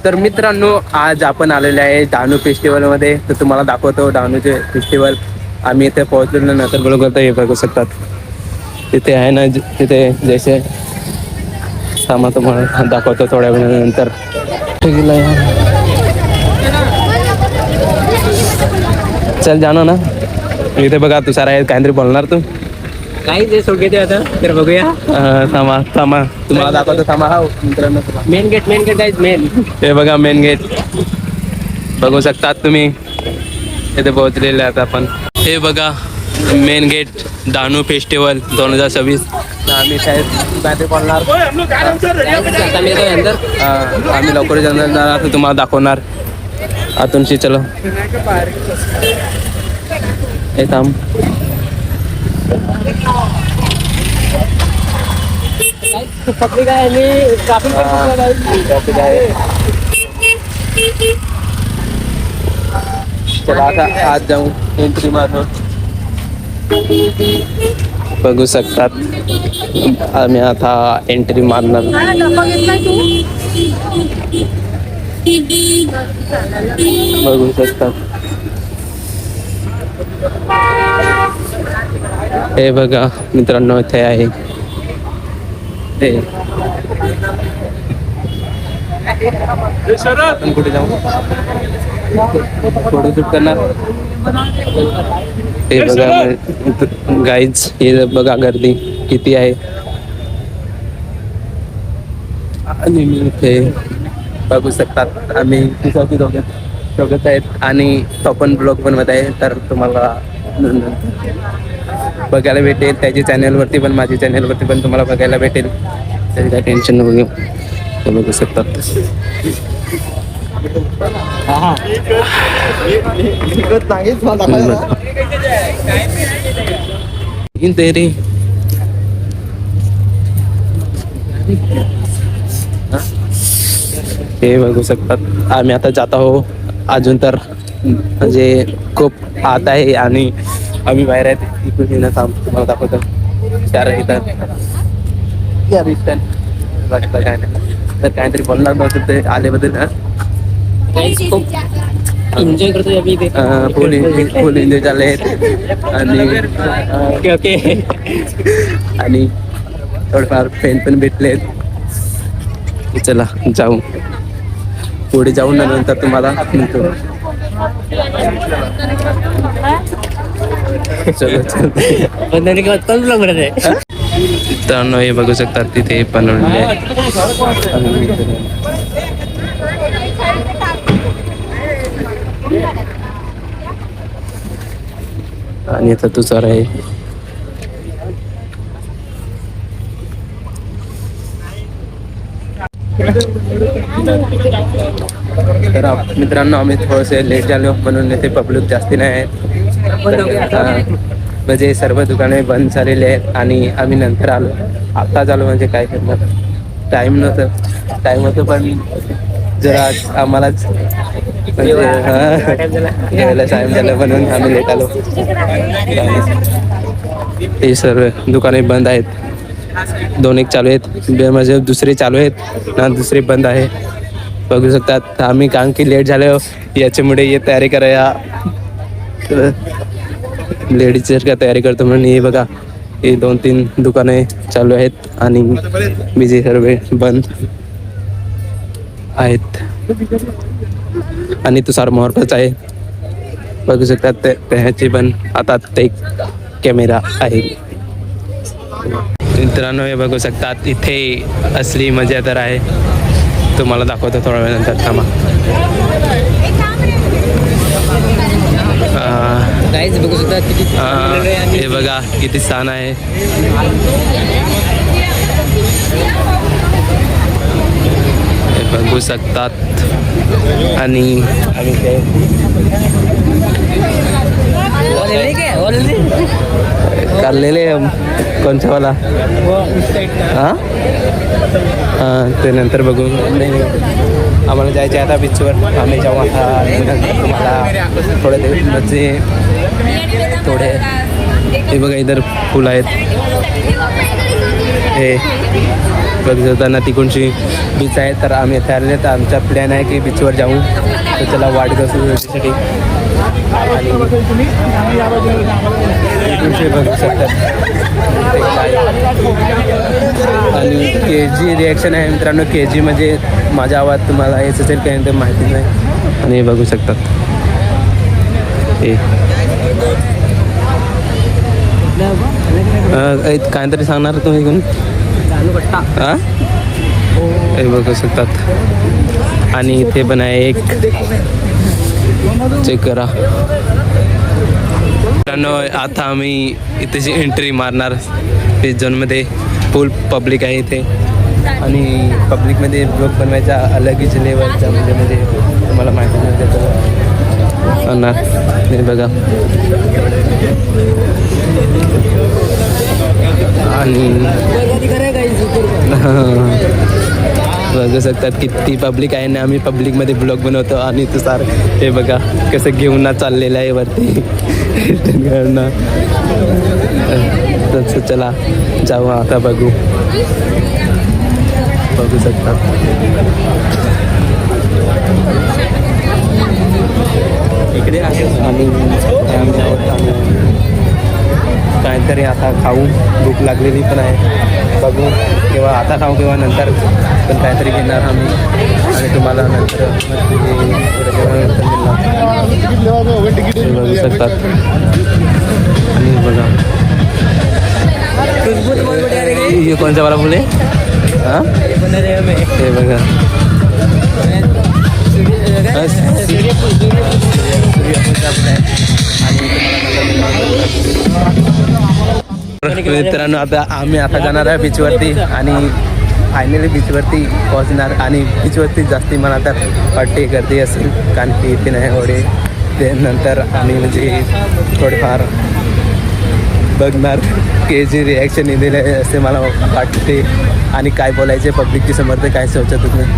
तर मित्रांनो, आज आपण आलेले आहे डहाणू फेस्टिवलमध्ये. तर तुम्हाला दाखवतो डहाणूचे फेस्टिवल. आम्ही इथे पोहोचलेलो नंतर बरोबर हे बघू शकतात. तिथे आहे ना, तिथे जैसे सामा तुम्हाला दाखवतो थोड्या वेळानंतर. चल जाणं ना. इथे बघा तुषार आहे, काहीतरी बोलणार तू? काही ते सोडते आता तर बघूया. थांबा तुम्हाला दाखवतो. थांबा. हा मित्रांनो, मेन गेट गाईज मेन. हे बघा मेन गेट बघू शकतात तुम्ही. इथे पोहोचलेले आहेत आपण. हे बघा मेन गेट डहाणू फेस्टिवल 2026. आम्ही काहीतरी बोलणार. आम्ही लवकर जाणार, तुम्हाला दाखवणार आतूनशी. चलो हे थांब. पब्लिक आहे आणि ट्रॅफिक आहे. चला आता आज जाऊ एंट्री मारून. बघू शकतात आम्ही आता एंट्री मारणार. बघू शकतात. हे बघा मित्रांनो, इथे आहे ते. आपण कुठे जाऊ? फोटोशूट करणार. हे बघा गाईज, हे बघा गर्दी किती आहे. आणि मी इथे बघू शकतात आम्ही दोघत आहेत आणि तो पण ब्लॉग बनवत आहे. तर तुम्हाला बघायला भेटेल त्याच्या चॅनलवरती पण, माझ्या चॅनलवरती पण तुम्हाला बघायला भेटेल. त्याची काय टेन्शन नको घेऊ. ते बघू शकतात. तेरी हे बघू शकतात. आम्ही आता जात आहो. अजून तर म्हणजे खूप आत आहे आणि आम्ही बाहेर आहेत. इकडून येणं थांब, तुम्हाला दाखवतो. चार इथं काय नाही. तर काहीतरी बोलणार नव्हतं ते आल्याबद्दल. खूप एन्जॉय करतो आम्ही इथे. फुल एन्जॉय झाले आहेत आणि थोडंफार पेन पण भेटलेत. चला जाऊ पुढे जाऊन नंतर तुम्हाला म्हणतो. चलो मित्रांनो, हे बघू शकतात तिथे बनवलेले आहे. आणि आता तुझा आहे. तर मित्रांनो, आम्ही थोडेसे लेट झालो म्हणून इथे पब्लिक जास्ती नाही आहे. म्हणजे सर्व दुकाने बंद झालेली आहेत आणि आम्ही नंतर आलो. आता झालो म्हणजे काय करणार, टाईम होतं पण जरा आम्हालाच घ्यायला टाईम झाला म्हणून आम्ही लेट आलो. हे सर्व दुकाने बंद आहेत. 2 एक चालू आहेत, म्हणजे दुसरे चालू आहेत ना, दुसरे बंद आहे. बघू शकतात आम्ही कारण की लेट झालो याच्यामुळे हे तयारी कराया लेडीजची का तयारी करतो म्हणून. हे बघा हे 2-3 दुकाने चालू आहेत आणि बिझी सर्व बंद आहेत. आणि तुषार मोहरपच आहे. बघू शकतात त्याची पण आता ते कॅमेरा आहे. मित्रांनो, हे बघू शकतात इथे असली मजा तर आहे. तुम्हाला दाखवतो थोड्या वेळानंतर. थांबा. बघू शकता किती हे बघा किती छान आहे. हे बघू शकतात आणि आम्ही ते काढलेले कोणच्या वाला ते नंतर बघू. आम्हाला जायचे आता बीचवर. आम्ही जाऊ आता. तुम्हाला थोडे म्हणजे थोडे हे बघा इधर फुल आहेत. हे बघू शकता ना तिकडची बीच आहे. तर आम्ही इथे आले तर आमचा प्लॅन आहे की बीचवर जाऊ. तर चला वाट बसू त्याच्यासाठी. आणि इकडचे बघू शकतात. आणि के जी रिॲक्शन आहे मित्रांनो. के जी म्हणजे माझा आवाज तुम्हाला येत असेल काही तर माहिती नाही. आणि बघू शकतात हे काहीतरी सांगणार तुम्ही इकडून. हां हे बघू शकतात. आणि इथे पण आहे एक चेक करा. आता आम्ही इथेची एंट्री मारणार बीच झोनमध्ये. फुल पब्लिक आहे इथे. आणि पब्लिकमध्ये ब्लॉग बनवायचा अलगच लेवलचा म्हणजे तुम्हाला माहिती नाही त्याचं ना. हे बघा आणि बघू शकतात किती पब्लिक आहे ना. आम्ही पब्लिकमध्ये ब्लॉग बनवतो. आणि तुषार हे बघा कसं घेऊन ना चाललेलं आहे वरती रिटर्न. तसं चला जाऊ आता बघू शकतात. इकडे आहे आणि काहीतरी आता खाऊ. भूक लागलेली पण आहे. बघू किंवा आता खाऊ किंवा नंतर पण काहीतरी घेणार आम्ही. आणि तुम्हाला नंतर बघू शकतात. आणि बघा ये कोणत्या वाला फुले. हां हे बघा मित्रांनो आता आम्ही जाणार आहे बीचवरती. आणि फायनली बीचवरती पोहोचणार. आणि बीचवरती जास्ती मला तर वाटते गर्दी असेल कारण की इथे नाही एवढे. ते नंतर आम्ही म्हणजे थोडेफार बघणार के जी रिॲक्शन दिले असे मला वाटते. आणि काय बोलायचे पब्लिकची समोर ते काय सोचतच नाही.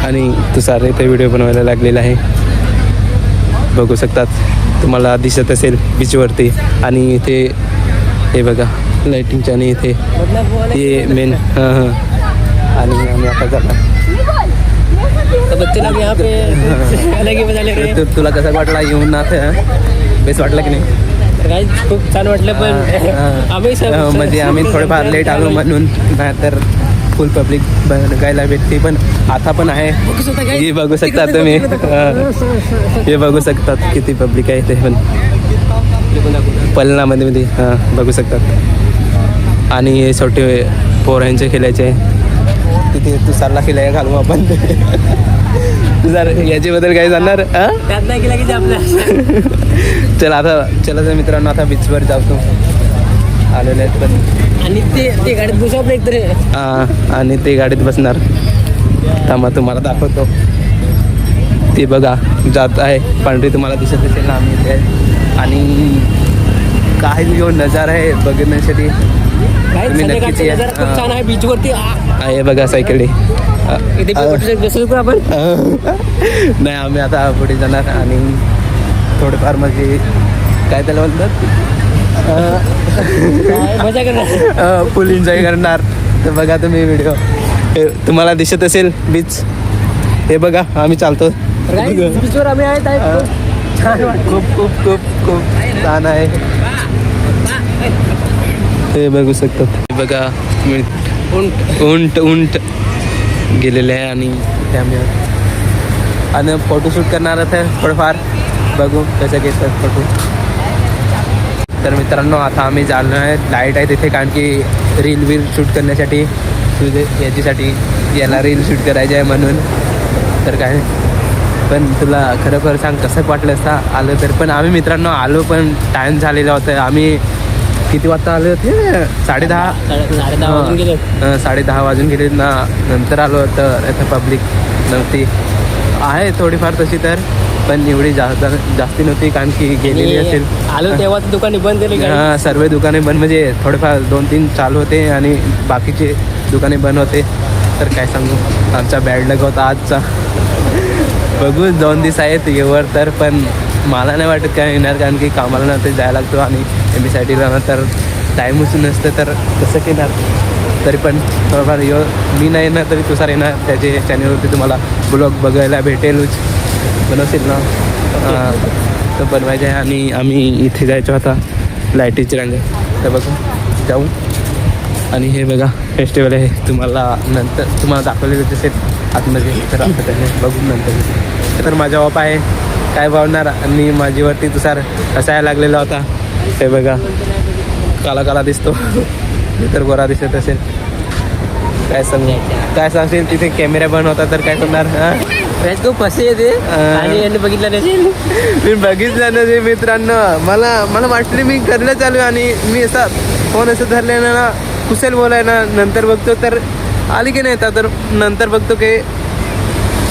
आणि तुषार इथे व्हिडिओ बनवायला लागलेला आहे. बघू शकतात तुम्हाला दिसत असेल बीचवरती. आणि इथे हे बघा लाईटिंगच्या. आणि इथे हे मेन आणि आम्ही आता जाणार. तुला कसं वाटला येऊन ना. बेस्ट वाटलं की नाही. खूप छान वाटलं. पण म्हणजे आम्ही थोडेफार लेट आलो म्हणून. नाही तर फुल पब्लिक बघायला भेटते. पण आता पण आहे. हे बघू शकता तुम्ही. हे बघू शकतात किती पब्लिक आहे ते पण पलनामध्ये हां बघू शकतात. आणि हे छोटे पोरांचे खेळायचे तिथे तुषारला खेळायला घालू आपण. तुषार याच्याबद्दल काय सांगणार. चला तर मित्रांनो आता बीचवर जातो आलेले आहेत पण. आणि ते गाडीत बसव एक तरी. हां आणि ते गाडीत बसणार. थांबा तुम्हाला दाखवतो. ते बघा जात आहे पांढरी तुम्हाला दिसत असेल ना. आम्ही इथे आणि काय जो नजारा आहे बघण्यासाठी खूप छान आहे बीचवरती. आहे बघा सायकली. आपण नाही आम्ही आता पुढे जाणार. आणि थोडंफार म्हणजे काय त्याला म्हणतात मजा करणार. फुल एन्जॉय करणार. तर बघा तुम्ही व्हिडिओ तुम्हाला दिसत असेल बीच. हे बघा आम्ही चालतो बीचवर. आम्ही आहे छान खूप खूप खूप खूप छान आहे. हे बघू शकतात. बघा उंट गेलेले आहे. आणि आणि फोटोशूट करणार आहे थोडंफार. बघू कसं घेतात फोटो. तर मित्रांनो आता आम्ही जाणार आहे. लाईट आहे तिथे कारण की रील शूट करण्यासाठी याच्यासाठी याला रील शूट करायची आहे म्हणून. तर काय पण तुला खरोखर सांग कसं वाटलं असता आलं तर. पण आम्ही मित्रांनो आलो पण टाईम झालेला होता. आम्ही किती वाजता आले होते. 10:30 वाजून गेले ना. नंतर आलो तर इथं पब्लिक नव्हती. आहे थोडीफार तशी तर पण एवढी जास्ती नव्हती कारण की गेलेली असेल. आलो तेव्हा दुकाने बंद केली. हां सर्व दुकाने बंद म्हणजे थोडेफार 2-3 चालू होते आणि बाकीचे दुकाने बंद होते. तर काय सांगू आमचा बॅड लक होता आजचा. बघू 2 दिवस आहेत येवर तर. पण मला नाही वाटत काय येणार कारण की कामाला नंतर जायला लागतो. आणि MSITला तर टाईमच नसतं तर कसं येणार. तरी पण थोडंफार मी नाही येणार तरी तुसार येणार, त्याचे चॅनलवरती तुम्हाला ब्लॉग बघायला भेटेलच. बनवशील ना? तर बनवायचं आहे. आणि आम्ही इथे जायचो आता लाईटीची रांग तर बघू जाऊ. आणि हे बघा फेस्टिवल आहे, तुम्हाला दाखवलेलं दिसेल आतमध्ये, तर आता त्याने बघून नंतर. तर माझा बाप आहे काय भावणार, आणि माझीवरती तुसार असायला लागलेला होता. हे बघा काला काला दिसतो, तर गोरा दिसत असेल. काय सांगशील, तिथे कॅमेरा बंद होता तर काय करणार? खूप फसे येते आणि यांनी बघितलं नसेल. मी बघितलं ना ते मित्रांनो, मला वाटले मी करायला चालू आणि मी असा फोन असं धरले ना कुशल बोलाय ना, नंतर बघतो तर आली की नाही तर नंतर बघतो की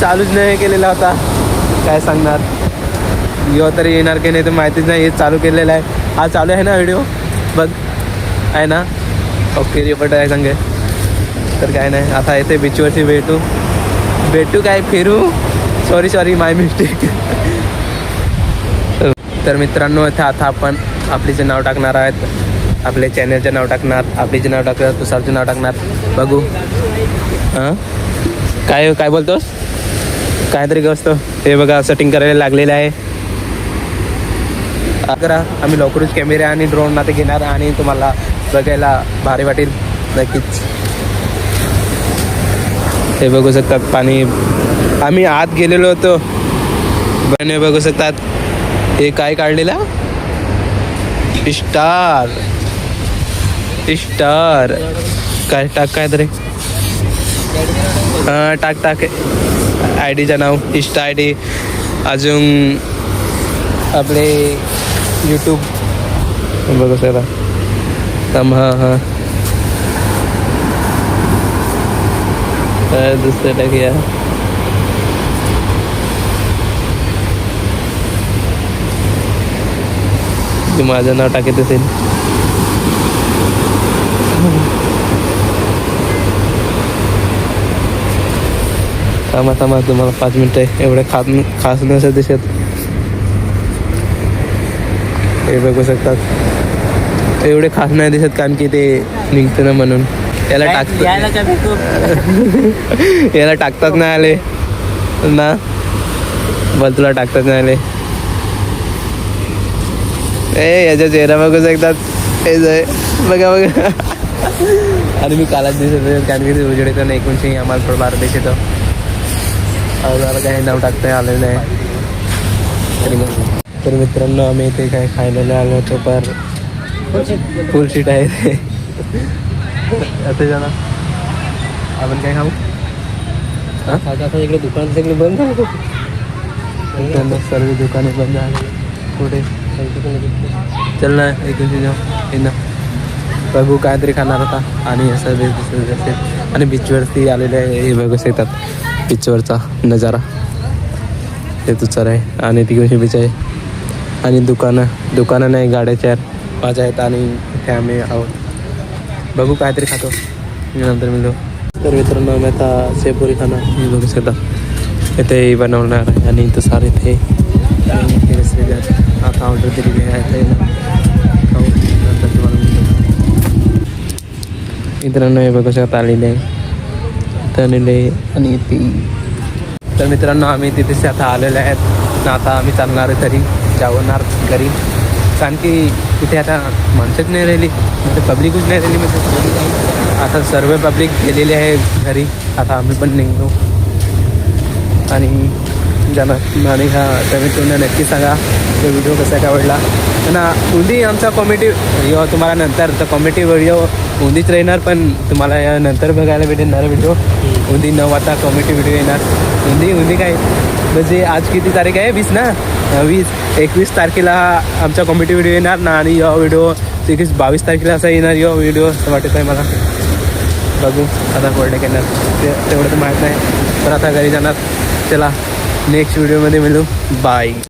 चालूच नाही केलेला होता. काय सांगणार, तरी येणार की नाही तर माहितीच नाही. हे चालू केलेलं आहे, हा चालू आहे ना व्हिडिओ, बघ आहे ना. ओके रिपोर्ट आहे सांगे. तर काय नाही, आता येते बीचवरती भेटू काय फिरू. सॉरी माय मिस्टेक. तर मित्रांनो इथे आता आपण आपलीचे नाव टाकणार आहेत, आपले चॅनलचे नाव टाकणार, आपलीचे नाव टाकणार, तुसारचे नाव टाकणार. बघू हां काय बोलतोस, काहीतरी गस्त. हे बघा सेटिंग करायला लागलेलं आहे. करा आम्ही लवकरच कॅमेरा आणि ड्रोन ना ते घेणार आणि तुम्हाला बघायला भारी वाटेल नक्कीच. हे बघू शकतात पाणी, आम्ही आत गेलेलो होतो. बने बघू शकतात हे काय काढलेला स्टार काय काय तरी हां टाक आय डीचं नाव इंस्टा आय डी, अजून आपले यूट्यूब बघू शकता. हां दुसरं टाकूया. ते माझं नाव टाकत असेल. थांबा तुम्हाला 5 मिनिटं एवढे खास नसत दिसत. हे बघू शकतात एवढे खास नाही दिसत कारण की ते निघतं ना म्हणून. याला टाकतात नाही आले ना, बल तुला टाकतात नाही आले. याच्या चेहरा बघू शकतात, बघा आणि मी कालाच दिसत कारण की उजेड येतं ना 19 आम्हाला थोडं बारा दिसत आम्हाला काही नाव टाकता आलेलं नाही. तर मित्रांनो आम्ही इथे काय खायला आलो होतो पर फुल सीट आहे ते. आता जाणार आपण काय खाऊ. आता इकडे दुकान सगळे बंद झाले, सर्व दुकाने बंद झाली. कुठे चल ना जाऊ बघू काहीतरी खाणार होता आणि असं दिसत असेल. आणि बीचवरती आलेले आहे, हे बघू शकतात बीचवरचा नजारा. हे तुचार आहे आणि तिकडे बीच आहे आणि दुकानं नाही, गाड्या 4-5 आहेत आणि इथे आम्ही आहोत. बघू काहीतरी खातो नंतर मिळतो. तर मित्रांनो आम्ही आता शेपुरी खाणार, हे बघू शकता इथे बनवणार आहे आणि तुसार इथे आता ऑर्डर दिलेली आहे. खाऊ नंतर तुम्हाला मित्रांनो हे बघू शकता आलेले आहे आणि ती. तर मित्रांनो आम्ही तिथेच आता आलेले आहेत. आता आम्ही चालणार आहे तरी जावणार घरी कारण की तिथे आता माणसंच नाही राहिली, म्हणजे पब्लिकच नाही राहिली. म्हणजे आता सर्व पब्लिक गेलेली आहे घरी. आता आम्ही पण निघलो आणि जाणार. आणि हा तर तुम्ही नक्की सांगा तो व्हिडिओ कसा काय आवडला. आणि उंदी आमचा कॉमेडी तुम्हाला नंतर तर कॉमेडी व्हिडिओ उंदीच राहणार, पण तुम्हाला या नंतर बघायला भेटणार व्हिडिओ. उंदी 9 वाजता कॉमेडी व्हिडिओ येणार. उंदी काय म्हणजे आज किती तारीख आहे 20 ना, 21 तारखेला आमचा कॉमेडी व्हिडिओ येणार ना. आणि या व्हिडिओ 22 तारखेला असा येणार या व्हिडिओ असं वाटत आहे मला. बघू आता कोरडे येणार तेवढं तर माहीत नाही, पण आता घरी जाणार. चला नेक्स्ट व्हिडिओमध्ये मिळू, बाय.